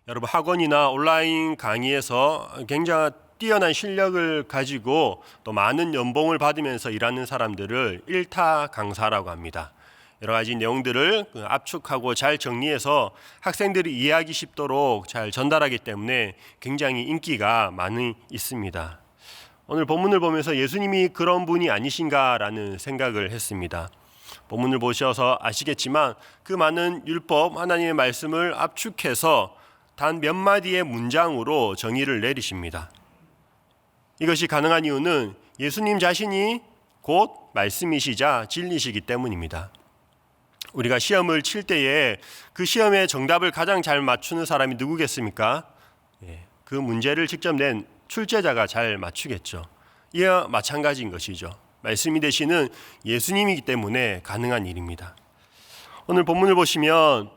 여러분, 학원이나 온라인 강의에서 굉장히 뛰어난 실력을 가지고 또 많은 연봉을 받으면서 일하는 사람들을 일타 강사라고 합니다. 여러 가지 내용들을 압축하고 잘 정리해서 학생들이 이해하기 쉽도록 잘 전달하기 때문에 굉장히 인기가 많이 있습니다. 오늘 본문을 보면서 예수님이 그런 분이 아니신가라는 생각을 했습니다. 본문을 보셔서 아시겠지만 그 많은 율법, 하나님의 말씀을 압축해서 단 몇 마디의 문장으로 정의를 내리십니다. 이것이 가능한 이유는 예수님 자신이 곧 말씀이시자 진리시기 때문입니다. 우리가 시험을 칠 때에 그 시험의 정답을 가장 잘 맞추는 사람이 누구겠습니까? 그 문제를 직접 낸 출제자가 잘 맞추겠죠. 이와 마찬가지인 것이죠. 말씀이 되시는 예수님이기 때문에 가능한 일입니다. 오늘 본문을 보시면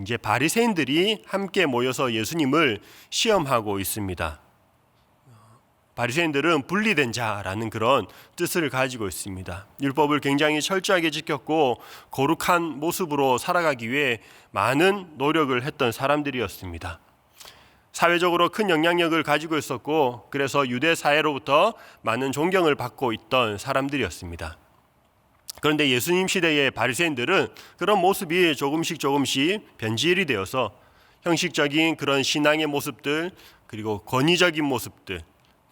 이제 바리새인들이 함께 모여서 예수님을 시험하고 있습니다. 바리새인들은 분리된 자라는 그런 뜻을 가지고 있습니다. 율법을 굉장히 철저하게 지켰고 거룩한 모습으로 살아가기 위해 많은 노력을 했던 사람들이었습니다. 사회적으로 큰 영향력을 가지고 있었고 그래서 유대 사회로부터 많은 존경을 받고 있던 사람들이었습니다. 그런데 예수님 시대의 바리새인들은 그런 모습이 조금씩 변질이 되어서 형식적인 그런 신앙의 모습들, 그리고 권위적인 모습들,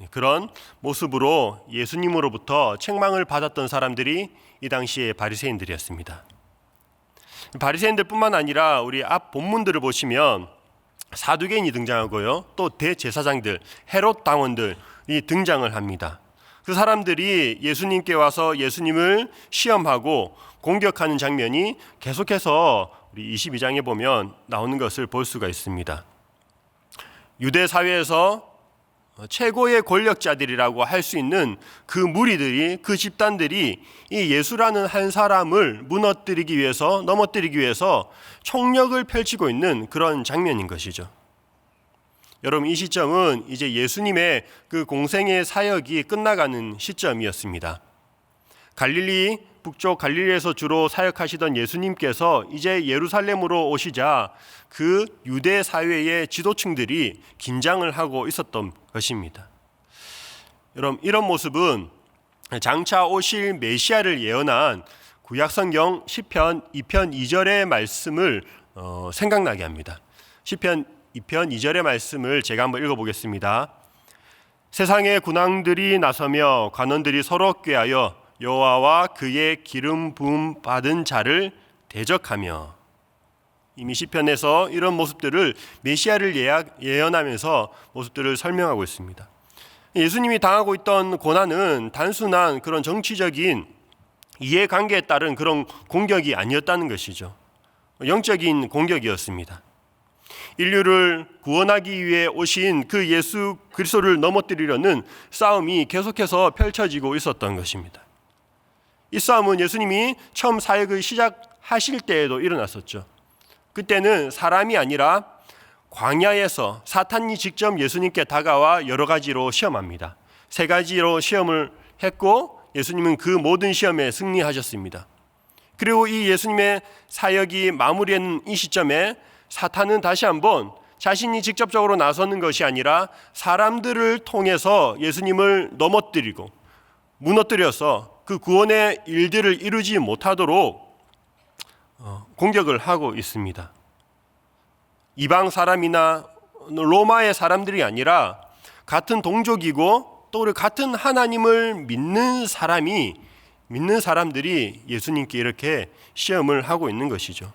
그런 모습으로 예수님으로부터 책망을 받았던 사람들이 이 당시의 바리새인들이었습니다. 바리새인들뿐만 아니라 우리 앞 본문들을 보시면 사두개인이 등장하고요, 또 대제사장들, 헤롯 당원들이 등장을 합니다. 그 사람들이 예수님께 와서 예수님을 시험하고 공격하는 장면이 계속해서 우리 22장에 보면 나오는 것을 볼 수가 있습니다. 유대 사회에서 최고의 권력자들이라고 할 수 있는 그 무리들이, 그 집단들이 이 예수라는 한 사람을 넘어뜨리기 위해서 총력을 펼치고 있는 그런 장면인 것이죠. 여러분, 이 시점은 이제 예수님의 그 공생의 사역이 끝나가는 시점이었습니다. 갈릴리, 북쪽 갈릴리에서 주로 사역하시던 예수님께서 이제 예루살렘으로 오시자 그 유대 사회의 지도층들이 긴장을 하고 있었던 것입니다. 여러분, 이런 모습은 장차 오실 메시아를 예언한 구약성경 시편 2편 2절의 말씀을 생각나게 합니다. 시편 2편 2절의 말씀을 제가 한번 읽어보겠습니다. 세상의 군왕들이 나서며 관원들이 서로 꾀하여 여호와와 그의 기름 부음 받은 자를 대적하며. 이미 시편에서 이런 모습들을 메시아를 예언하면서 모습들을 설명하고 있습니다. 예수님이 당하고 있던 고난은 단순한 그런 정치적인 이해관계에 따른 그런 공격이 아니었다는 것이죠. 영적인 공격이었습니다. 인류를 구원하기 위해 오신 그 예수 그리스도를 넘어뜨리려는 싸움이 계속해서 펼쳐지고 있었던 것입니다. 이 싸움은 예수님이 처음 사역을 시작하실 때에도 일어났었죠. 그때는 사람이 아니라 광야에서 사탄이 직접 예수님께 다가와 여러 가지로 시험합니다. 3가지로 시험을 했고 예수님은 그 모든 시험에 승리하셨습니다. 그리고 이 예수님의 사역이 마무리된 이 시점에 사탄은 다시 한번 자신이 직접적으로 나서는 것이 아니라 사람들을 통해서 예수님을 넘어뜨리고 무너뜨려서 그 구원의 일들을 이루지 못하도록 공격을 하고 있습니다. 이방 사람이나 로마의 사람들이 아니라 같은 동족이고 또 우리 같은 하나님을 믿는 사람들이 예수님께 이렇게 시험을 하고 있는 것이죠.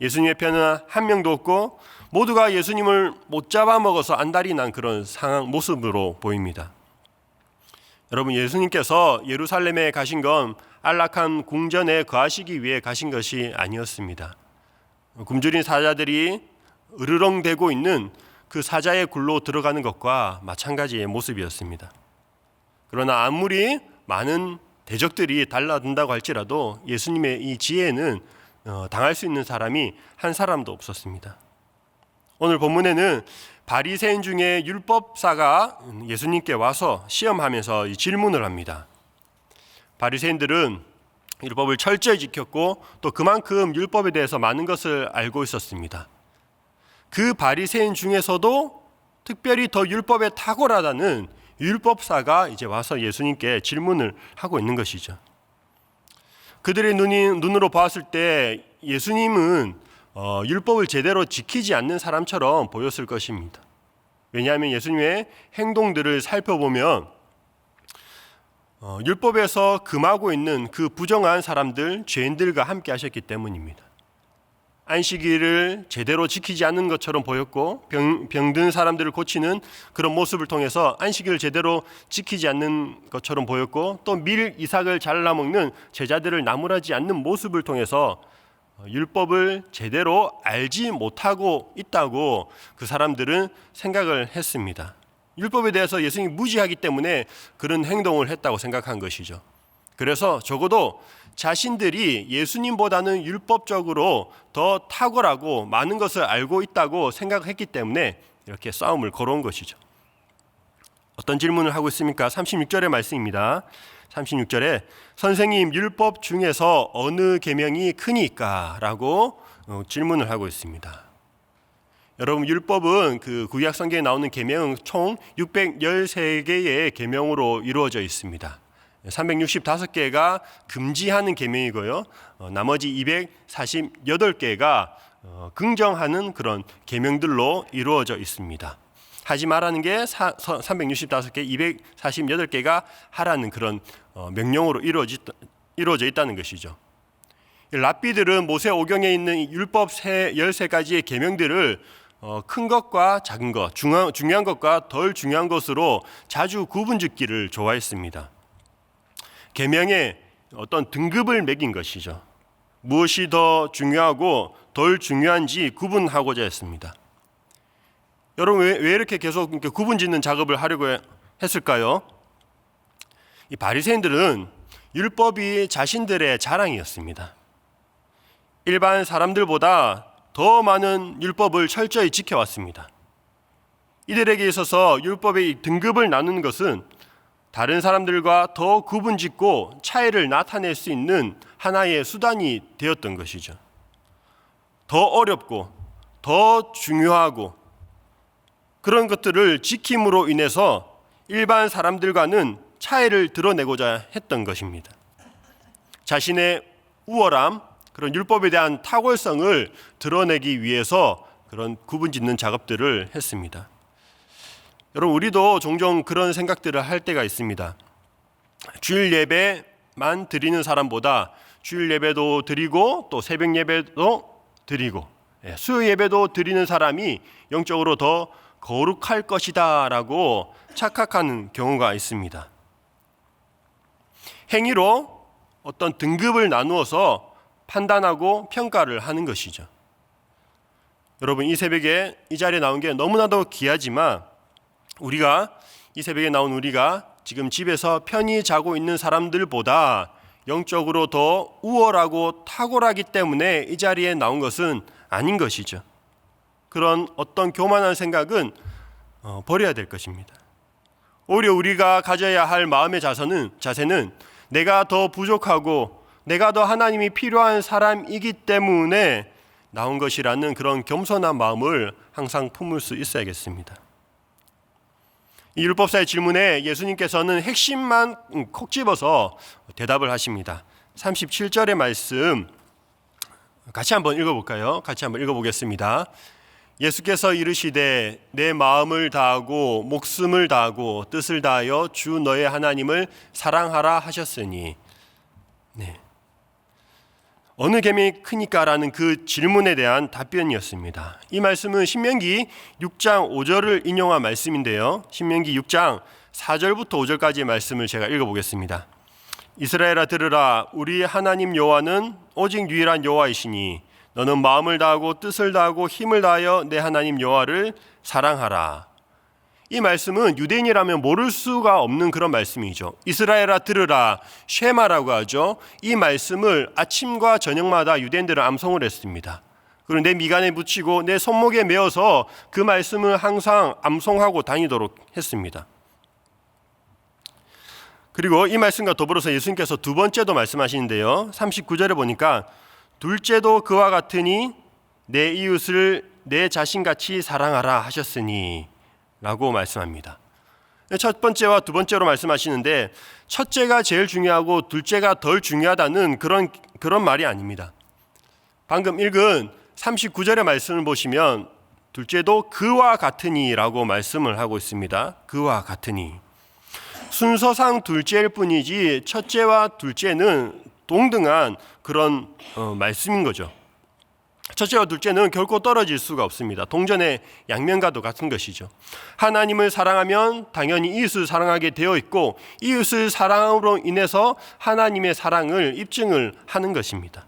예수님의 편은 한 명도 없고 모두가 예수님을 못 잡아먹어서 안달이 난 그런 모습으로 보입니다. 여러분, 예수님께서 예루살렘에 가신 건 안락한 궁전에 거하시기 위해 가신 것이 아니었습니다. 굶주린 사자들이 으르렁대고 있는 그 사자의 굴로 들어가는 것과 마찬가지의 모습이었습니다. 그러나 아무리 많은 대적들이 달라든다고 할지라도 예수님의 이 지혜는 당할 수 있는 사람이 한 사람도 없었습니다. 오늘 본문에는 바리새인 중에 율법사가 예수님께 와서 시험하면서 질문을 합니다. 바리새인들은 율법을 철저히 지켰고 또 그만큼 율법에 대해서 많은 것을 알고 있었습니다. 그 바리새인 중에서도 특별히 더 율법에 탁월하다는 율법사가 이제 와서 예수님께 질문을 하고 있는 것이죠. 그들의 눈으로 보았을 때 예수님은 율법을 제대로 지키지 않는 사람처럼 보였을 것입니다. 왜냐하면 예수님의 행동들을 살펴보면 율법에서 금하고 있는 그 부정한 사람들, 죄인들과 함께 하셨기 때문입니다. 안식일을 제대로 지키지 않는 것처럼 보였고 병든 사람들을 고치는 그런 모습을 통해서 안식일을 제대로 지키지 않는 것처럼 보였고 또 밀 이삭을 잘라먹는 제자들을 나무라지 않는 모습을 통해서 율법을 제대로 알지 못하고 있다고 그 사람들은 생각을 했습니다. 율법에 대해서 예수님이 무지하기 때문에 그런 행동을 했다고 생각한 것이죠. 그래서 적어도 자신들이 예수님보다는 율법적으로 더 탁월하고 많은 것을 알고 있다고 생각했기 때문에 이렇게 싸움을 걸어온 것이죠. 어떤 질문을 하고 있습니까? 36절의 말씀입니다. 36절에 선생님, 율법 중에서 어느 계명이 크니까? 라고 질문을 하고 있습니다. 여러분, 율법은 그 구약 성경에 나오는 계명은 총 613개의 계명으로 이루어져 있습니다. 365개가 금지하는 계명이고요. 나머지 248개가 긍정하는 그런 계명들로 이루어져 있습니다. 하지 말라는 게 365개, 248개가 하라는 그런 명령으로 이루어져 있다는 것이죠. 랍비들은 모세오경에 있는 율법 13가지의 계명들을 큰 것과 작은 것, 중요한 것과 덜 중요한 것으로 자주 구분짓기를 좋아했습니다. 계명에 어떤 등급을 매긴 것이죠. 무엇이 더 중요하고 덜 중요한지 구분하고자 했습니다. 여러분, 왜 이렇게 계속 구분짓는 작업을 하려고 했을까요? 이 바리새인들은 율법이 자신들의 자랑이었습니다. 일반 사람들보다 더 많은 율법을 철저히 지켜왔습니다. 이들에게 있어서 율법의 등급을 나누는 것은 다른 사람들과 더 구분짓고 차이를 나타낼 수 있는 하나의 수단이 되었던 것이죠. 더 어렵고 더 중요하고 그런 것들을 지킴으로 인해서 일반 사람들과는 차이를 드러내고자 했던 것입니다. 자신의 우월함, 그런 율법에 대한 탁월성을 드러내기 위해서 그런 구분짓는 작업들을 했습니다. 여러분, 우리도 종종 그런 생각들을 할 때가 있습니다. 주일 예배만 드리는 사람보다 주일 예배도 드리고 또 새벽 예배도 드리고 수요 예배도 드리는 사람이 영적으로 더 거룩할 것이다 라고 착각하는 경우가 있습니다. 행위로 어떤 등급을 나누어서 판단하고 평가를 하는 것이죠. 여러분, 이 새벽에 이 자리에 나온 게 너무나도 귀하지만 이 새벽에 나온 우리가 지금 집에서 편히 자고 있는 사람들보다 영적으로 더 우월하고 탁월하기 때문에 이 자리에 나온 것은 아닌 것이죠. 그런 어떤 교만한 생각은 버려야 될 것입니다. 오히려 우리가 가져야 할 마음의 자세는 내가 더 부족하고 내가 더 하나님이 필요한 사람이기 때문에 나온 것이라는 그런 겸손한 마음을 항상 품을 수 있어야겠습니다. 이 율법사의 질문에 예수님께서는 핵심만 콕 집어서 대답을 하십니다. 37절의 말씀 같이 한번 읽어볼까요? 같이 한번 읽어보겠습니다. 예수께서 이르시되 내 마음을 다하고 목숨을 다하고 뜻을 다하여 주 너의 하나님을 사랑하라 하셨으니. 네. 어느 계명이 크니까라는 그 질문에 대한 답변이었습니다. 이 말씀은 신명기 6장 5절을 인용한 말씀인데요. 신명기 6장 4절부터 5절까지의 말씀을 제가 읽어보겠습니다. 이스라엘아 들으라, 우리 하나님 여호와는 오직 유일한 여호와이시니 너는 마음을 다하고 뜻을 다하고 힘을 다하여 내 하나님 여호와를 사랑하라. 이 말씀은 유대인이라면 모를 수가 없는 그런 말씀이죠. 이스라엘아 들으라, 쉐마라고 하죠. 이 말씀을 아침과 저녁마다 유대인들은 암송을 했습니다. 그리고 내 미간에 붙이고 내 손목에 메어서 그 말씀을 항상 암송하고 다니도록 했습니다. 그리고 이 말씀과 더불어서 예수님께서 두 번째도 말씀하시는데요. 39절에 보니까 둘째도 그와 같으니 내 이웃을 내 자신같이 사랑하라 하셨으니 라고 말씀합니다. 첫 번째와 두 번째로 말씀하시는데 첫째가 제일 중요하고 둘째가 덜 중요하다는 그런 말이 아닙니다. 방금 읽은 39절의 말씀을 보시면 둘째도 그와 같으니라고 말씀을 하고 있습니다. 그와 같으니. 순서상 둘째일 뿐이지 첫째와 둘째는 동등한 그런 말씀인 거죠. 첫째와 둘째는 결코 떨어질 수가 없습니다. 동전의 양면과도 같은 것이죠. 하나님을 사랑하면 당연히 이웃을 사랑하게 되어 있고 이웃을 사랑으로 인해서 하나님의 사랑을 입증을 하는 것입니다.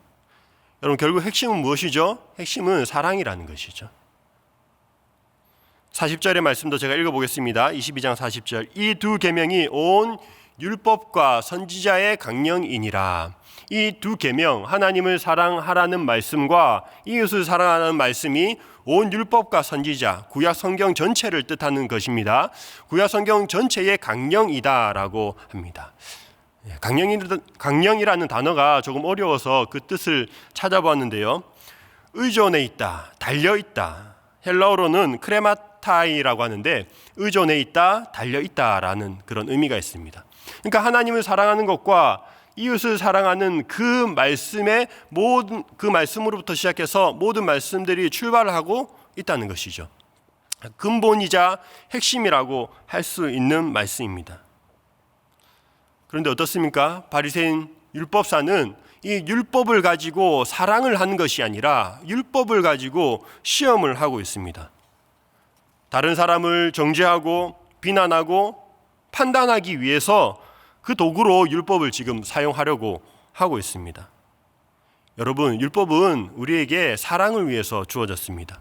여러분 결국 핵심은 무엇이죠? 핵심은 사랑이라는 것이죠. 40절의 말씀도 제가 읽어보겠습니다. 22장 40절. 이 두 계명이 온 율법과 선지자의 강령이니라. 이 두 계명, 하나님을 사랑하라는 말씀과 이웃을 사랑하라는 말씀이 온 율법과 선지자, 구약 성경 전체를 뜻하는 것입니다. 구약 성경 전체의 강령이다라고 합니다. 강령이라는 단어가 조금 어려워서 그 뜻을 찾아보았는데요. 의존해 있다, 달려 있다. 헬라어로는 크레마타이라고 하는데 의존해 있다, 달려 있다라는 그런 의미가 있습니다. 그러니까 하나님을 사랑하는 것과 이웃을 사랑하는 그 말씀의 모든 그 말씀으로부터 시작해서 모든 말씀들이 출발을 하고 있다는 것이죠. 근본이자 핵심이라고 할 수 있는 말씀입니다. 그런데 어떻습니까? 바리새인 율법사는 이 율법을 가지고 사랑을 하는 것이 아니라 율법을 가지고 시험을 하고 있습니다. 다른 사람을 정죄하고 비난하고 판단하기 위해서 그 도구로 율법을 지금 사용하려고 하고 있습니다. 여러분, 율법은 우리에게 사랑을 위해서 주어졌습니다.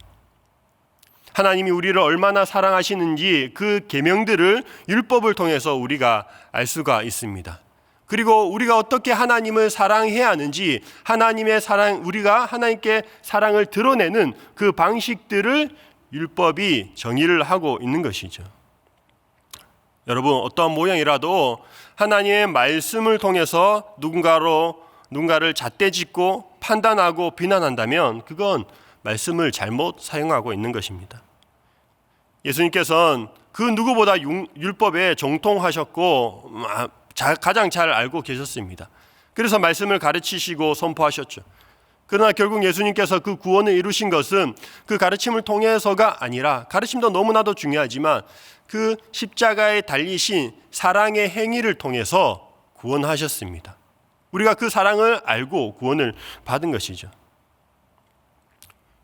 하나님이 우리를 얼마나 사랑하시는지 그 계명들을 율법을 통해서 우리가 알 수가 있습니다. 그리고 우리가 어떻게 하나님을 사랑해야 하는지 우리가 하나님께 사랑을 드러내는 그 방식들을 율법이 정의를 하고 있는 것이죠. 여러분, 어떠한 모양이라도 하나님의 말씀을 통해서 누군가를 잣대짓고 판단하고 비난한다면 그건 말씀을 잘못 사용하고 있는 것입니다. 예수님께서는 그 누구보다 율법에 정통하셨고 가장 잘 알고 계셨습니다. 그래서 말씀을 가르치시고 선포하셨죠. 그러나 결국 예수님께서 그 구원을 이루신 것은 그 가르침을 통해서가 아니라, 가르침도 너무나도 중요하지만 그 십자가에 달리신 사랑의 행위를 통해서 구원하셨습니다. 우리가 그 사랑을 알고 구원을 받은 것이죠.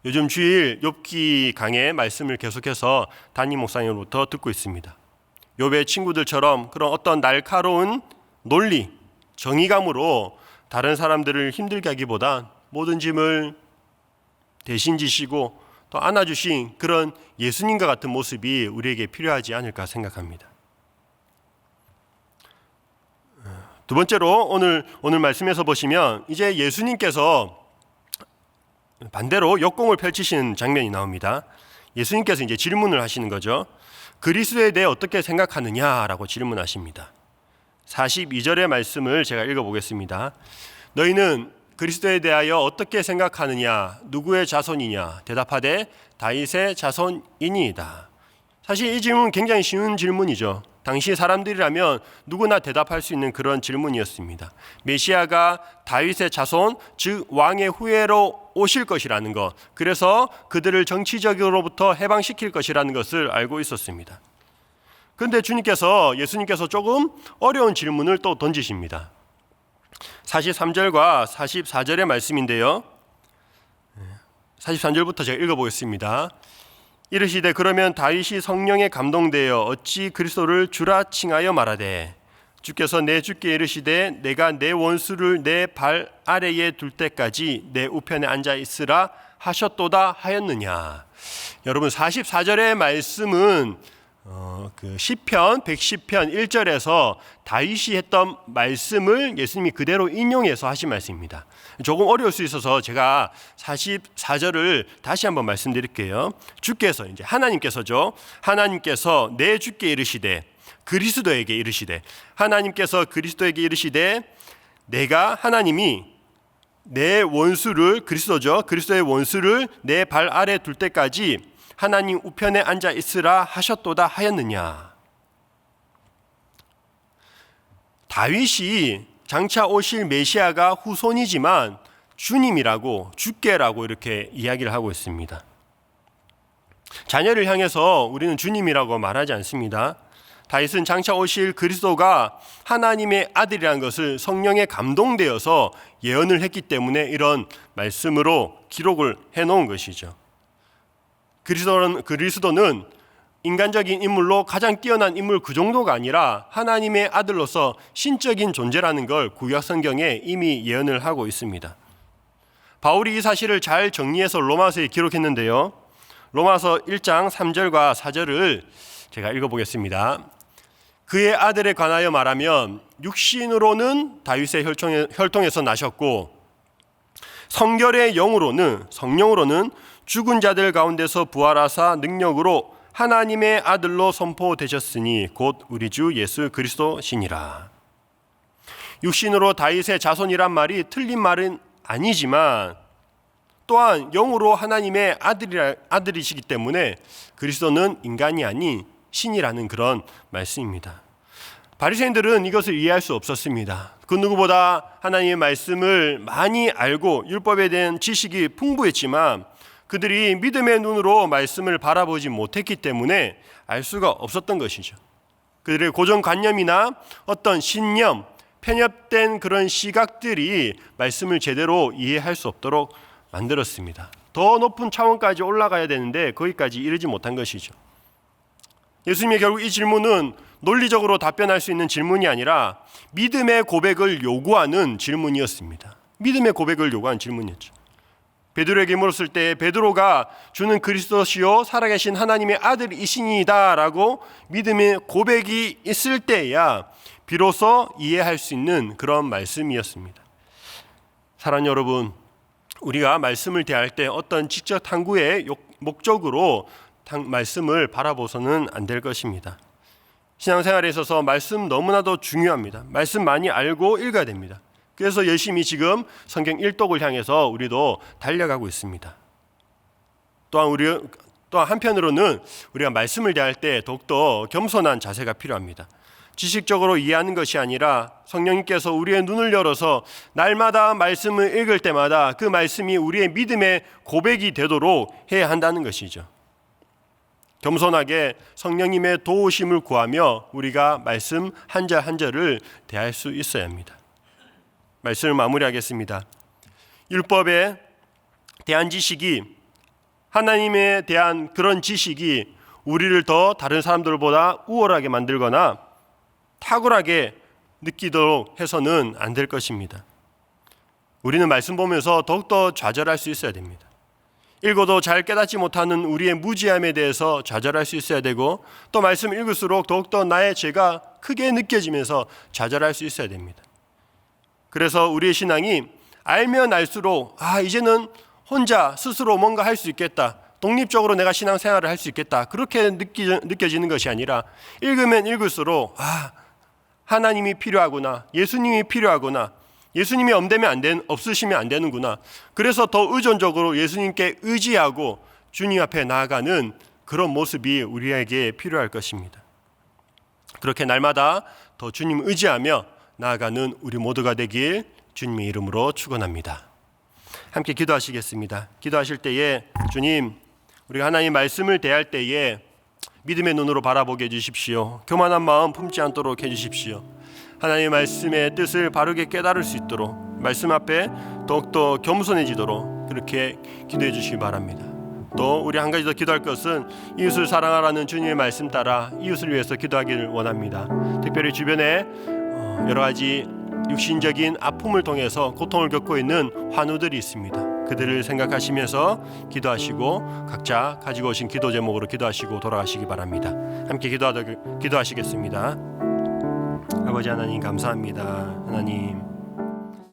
요즘 주일 욥기 강의 말씀을 계속해서 담임 목사님으로부터 듣고 있습니다. 욥의 친구들처럼 그런 어떤 날카로운 논리, 정의감으로 다른 사람들을 힘들게 하기보단 모든 짐을 대신 지시고 또 안아주신 그런 예수님과 같은 모습이 우리에게 필요하지 않을까 생각합니다. 두 번째로 오늘 말씀에서 보시면 이제 예수님께서 반대로 역공을 펼치시는 장면이 나옵니다. 예수님께서 이제 질문을 하시는 거죠. 그리스도에 대해 어떻게 생각하느냐라고 질문하십니다. 42절의 말씀을 제가 읽어보겠습니다. 너희는 그리스도에 대하여 어떻게 생각하느냐? 누구의 자손이냐? 대답하되 다윗의 자손이니이다. 사실 이 질문은 굉장히 쉬운 질문이죠. 당시 사람들이라면 누구나 대답할 수 있는 그런 질문이었습니다. 메시아가 다윗의 자손, 즉 왕의 후예로 오실 것이라는 것, 그래서 그들을 정치적으로부터 해방시킬 것이라는 것을 알고 있었습니다. 그런데 예수님께서 조금 어려운 질문을 또 던지십니다. 43절과 44절의 말씀인데요. 43절부터 제가 읽어보겠습니다. 이르시되 그러면 다윗이 성령에 감동되어 어찌 그리스도를 주라 칭하여 말하되 주께서 내 주께 이르시되 내가 내 원수를 내 발 아래에 둘 때까지 내 우편에 앉아 있으라 하셨도다 하였느냐. 여러분, 44절의 말씀은 그 시편 110편 1절에서 다윗이 했던 말씀을 예수님이 그대로 인용해서 하신 말씀입니다. 조금 어려울 수 있어서 제가 44절을 다시 한번 말씀드릴게요. 주께서, 이제 하나님께서죠. 하나님께서 내 주께 이르시되, 그리스도에게 이르시되, 하나님께서 그리스도에게 이르시되, 하나님이 내 원수를, 그리스도죠, 그리스도의 원수를 내 발 아래 둘 때까지 하나님 우편에 앉아 있으라 하셨도다 하였느냐. 다윗이 장차 오실 메시아가 후손이지만 주님이라고, 주께라고 이렇게 이야기를 하고 있습니다. 자녀를 향해서 우리는 주님이라고 말하지 않습니다. 다윗은 장차 오실 그리스도가 하나님의 아들이라는 것을 성령에 감동되어서 예언을 했기 때문에 이런 말씀으로 기록을 해놓은 것이죠. 그리스도는 인간적인 인물로 가장 뛰어난 인물 그 정도가 아니라 하나님의 아들로서 신적인 존재라는 걸 구약 성경에 이미 예언을 하고 있습니다. 바울이 이 사실을 잘 정리해서 로마서에 기록했는데요. 로마서 1장 3절과 4절을 제가 읽어보겠습니다. 그의 아들에 관하여 말하면 육신으로는 다윗의 혈통에서 나셨고 성결의 성령으로는 죽은 자들 가운데서 부활하사 능력으로 하나님의 아들로 선포되셨으니 곧 우리 주 예수 그리스도시니라. 육신으로 다윗의 자손이란 말이 틀린 말은 아니지만 또한 영으로 하나님의 아들이시기 때문에 그리스도는 인간이 아닌 신이라는 그런 말씀입니다. 바리새인들은 이것을 이해할 수 없었습니다. 그 누구보다 하나님의 말씀을 많이 알고 율법에 대한 지식이 풍부했지만 그들이 믿음의 눈으로 말씀을 바라보지 못했기 때문에 알 수가 없었던 것이죠. 그들의 고정관념이나 어떤 신념, 편협된 그런 시각들이 말씀을 제대로 이해할 수 없도록 만들었습니다. 더 높은 차원까지 올라가야 되는데 거기까지 이르지 못한 것이죠. 예수님의 결국 이 질문은 논리적으로 답변할 수 있는 질문이 아니라 믿음의 고백을 요구하는 질문이었습니다. 믿음의 고백을 요구하는 질문이었죠. 베드로에게 물었을 때 베드로가 주는 그리스도시요 살아계신 하나님의 아들이시니이다 라고 믿음의 고백이 있을 때야 비로소 이해할 수 있는 그런 말씀이었습니다. 사랑하는 여러분, 우리가 말씀을 대할 때 어떤 직접 탐구의 목적으로 말씀을 바라보서는 안 될 것입니다. 신앙생활에 있어서 말씀 너무나도 중요합니다. 말씀 많이 알고 읽어야 됩니다. 그래서 열심히 지금 성경 일독을 향해서 우리도 달려가고 있습니다. 또한 한편으로는 우리가 말씀을 대할 때 더욱더 겸손한 자세가 필요합니다. 지식적으로 이해하는 것이 아니라 성령님께서 우리의 눈을 열어서 날마다 말씀을 읽을 때마다 그 말씀이 우리의 믿음의 고백이 되도록 해야 한다는 것이죠. 겸손하게 성령님의 도우심을 구하며 우리가 말씀 한 절 한 절을 대할 수 있어야 합니다. 말씀을 마무리하겠습니다. 율법에 대한 지식이, 하나님에 대한 그런 지식이 우리를 더 다른 사람들보다 우월하게 만들거나 탁월하게 느끼도록 해서는 안 될 것입니다. 우리는 말씀 보면서 더욱더 좌절할 수 있어야 됩니다. 읽어도 잘 깨닫지 못하는 우리의 무지함에 대해서 좌절할 수 있어야 되고 또 말씀 읽을수록 더욱더 나의 죄가 크게 느껴지면서 좌절할 수 있어야 됩니다. 그래서 우리의 신앙이 알면 알수록 이제는 혼자 스스로 뭔가 할 수 있겠다, 독립적으로 내가 신앙생활을 할 수 있겠다, 그렇게 느껴지는 것이 아니라 읽으면 읽을수록 하나님이 필요하구나, 예수님이 필요하구나, 예수님이 없으시면 안 되는구나. 그래서 더 의존적으로 예수님께 의지하고 주님 앞에 나아가는 그런 모습이 우리에게 필요할 것입니다. 그렇게 날마다 더 주님 의지하며 나아가는 우리 모두가 되길 주님의 이름으로 축원합니다. 함께 기도하시겠습니다. 기도하실 때에 주님, 우리가 하나님 말씀을 대할 때에 믿음의 눈으로 바라보게 해주십시오. 교만한 마음 품지 않도록 해주십시오. 하나님의 말씀의 뜻을 바르게 깨달을 수 있도록 말씀 앞에 더욱더 겸손해지도록 그렇게 기도해 주시기 바랍니다. 또 우리 한 가지 더 기도할 것은 이웃을 사랑하라는 주님의 말씀 따라 이웃을 위해서 기도하기를 원합니다. 특별히 주변에 여러 가지 육신적인 아픔을 통해서 고통을 겪고 있는 환우들이 있습니다. 그들을 생각하시면서 기도하시고 각자 가지고 오신 기도 제목으로 기도하시고 돌아가시기 바랍니다. 함께 기도하시겠습니다. 아버지 하나님 감사합니다. 하나님,